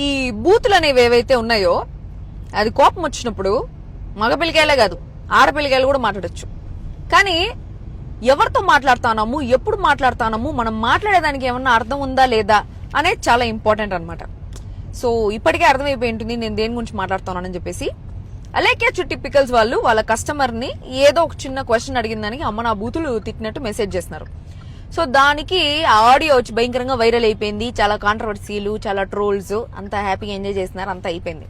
ఈ బూతులు అనేవి ఏవైతే ఉన్నాయో అది కోపం వచ్చినప్పుడు మగ పిల్లకాయలే కాదు ఆడపిల్లకాయలు కూడా మాట్లాడొచ్చు. కానీ ఎవరితో మాట్లాడుతున్నాము, ఎప్పుడు మాట్లాడుతున్నాము, మనం మాట్లాడేదానికి ఏమన్నా అర్థం ఉందా లేదా అనేది చాలా ఇంపార్టెంట్ అనమాట. సో ఇప్పటికే అర్థమైపోయి ఉంటుంది నేను దేని గురించి మాట్లాడుతున్నానని చెప్పేసి. అలాగే టిపికల్స్ వాళ్ళు వాళ్ళ కస్టమర్ ని ఏదో ఒక చిన్న క్వశ్చన్ అడిగిన దానికి అమ్మ నా బూతులు తిట్టినట్టు మెసేజ్ చేస్తున్నారు. సో దానికి ఆ ఆడియో వచ్చి భయంకరంగా వైరల్ అయిపోయింది. చాలా కాంట్రవర్సీలు, చాలా ట్రోల్స్, అంతా హ్యాపీగా ఎంజాయ్ చేస్తున్నారు, అంతా అయిపోయింది.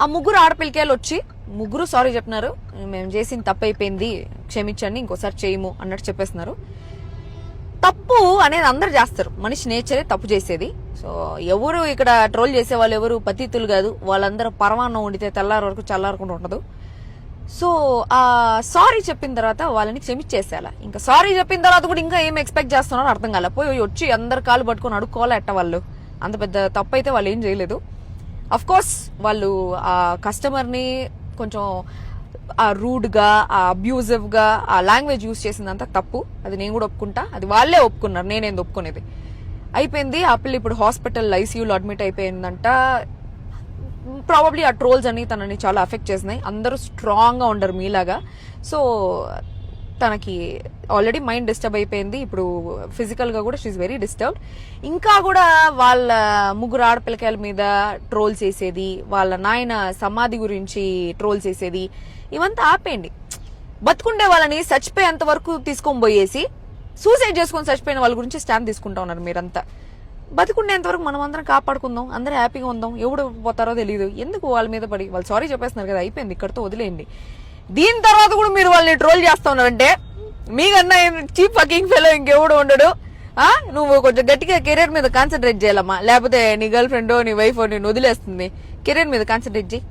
ఆ ముగ్గురు ఆడపిల్లకాయలు వచ్చి ముగ్గురు సారీ చెప్తున్నారు, మేము చేసింది తప్పు అయిపోయింది క్షమించండి ఇంకోసారి చేయము అన్నట్టు చెప్పేస్తున్నారు. తప్పు అనేది అందరు చేస్తారు, మనిషి నేచరే తప్పు చేసేది. సో ఎవరు ఇక్కడ ట్రోల్ చేసే వాళ్ళు ఎవరు పతితులు కాదు, వాళ్ళందరూ పరమాన్నం వండితే తెల్లారి వరకు చల్లారకుండా ఉండదు. సో ఆ సారీ చెప్పిన తర్వాత వాళ్ళని క్షమించేసేయాల. ఇంకా సారీ చెప్పిన తర్వాత కూడా ఇంకా ఏం ఎక్స్పెక్ట్ చేస్తున్నారో అర్థం కాలే. పోయి వచ్చి అందరు కాలు పట్టుకొని అడుక్కోవాలి ఎట్ట వాళ్ళు. అంత పెద్ద తప్పు అయితే వాళ్ళు ఏం చేయలేదు. అఫ్ కోర్స్ వాళ్ళు ఆ కస్టమర్ ని కొంచెం ఆ రూడ్ గా, ఆ అబ్యూజివ్ గా ఆ లాంగ్వేజ్ యూజ్ చేసిందంతా తప్పు. అది నేను కూడా ఒప్పుకుంటా, అది వాళ్ళే ఒప్పుకున్నారు, నేనేంది ఒప్పుకునేది. అయిపోయింది. ఆ పిల్ల ఇప్పుడు హాస్పిటల్ ఐసీయూలో అడ్మిట్ అయిపోయిందంట. ప్రాబబ్లీ ఆ ట్రోల్స్ అని తనని చాలా అఫెక్ట్ చేసినాయి. అందరూ స్ట్రాంగ్ గా ఉండరు మీలాగా. సో తనకి ఆల్రెడీ మైండ్ డిస్టర్బ్ అయిపోయింది, ఇప్పుడు ఫిజికల్ గా కూడా షీఈ్ వెరీ డిస్టర్బ్డ్. ఇంకా కూడా వాళ్ళ ముగ్గురు ఆడపిల్లకాయల మీద ట్రోల్స్ చేసేది, వాళ్ళ నాయన సమాధి గురించి ట్రోల్స్ చేసేది, ఇవంతా ఆపేయండి. బతుకుండే వాళ్ళని చచ్చిపోయేంత వరకు తీసుకొని పోయేసి సూసైడ్ చేసుకొని చచ్చిపోయిన వాళ్ళ గురించి స్టాండ్ తీసుకుంటా ఉన్నారు మీరంతా. బతుకుండేంత వరకు మనం అందరం కాపాడుకుందాం, అందరూ హ్యాపీగా ఉందాం. ఎవడు పోతారో తెలియదు, ఎందుకు వాళ్ళ మీద పడి. వాళ్ళు సారీ చెప్పేస్తున్నారు కదా, అయిపోయింది, ఇక్కడతో వదిలేయండి. దీని తర్వాత కూడా మీరు వాళ్ళని ట్రోల్ చేస్తా ఉన్నారంటే మీకన్నా చీప్ ఫకింగ్ ఫెలో ఇంకెవడు ఉండడు. నువ్వు కొంచెం గట్టిగా కెరీర్ మీద కాన్సన్ట్రేట్ చేయాలమ్మా, లేకపోతే నీ గర్ల్ ఫ్రెండో నీ వైఫ్ నిన్ను వదిలేస్తుంది. కెరీర్ మీద కాన్సన్ట్రేట్ చేయి.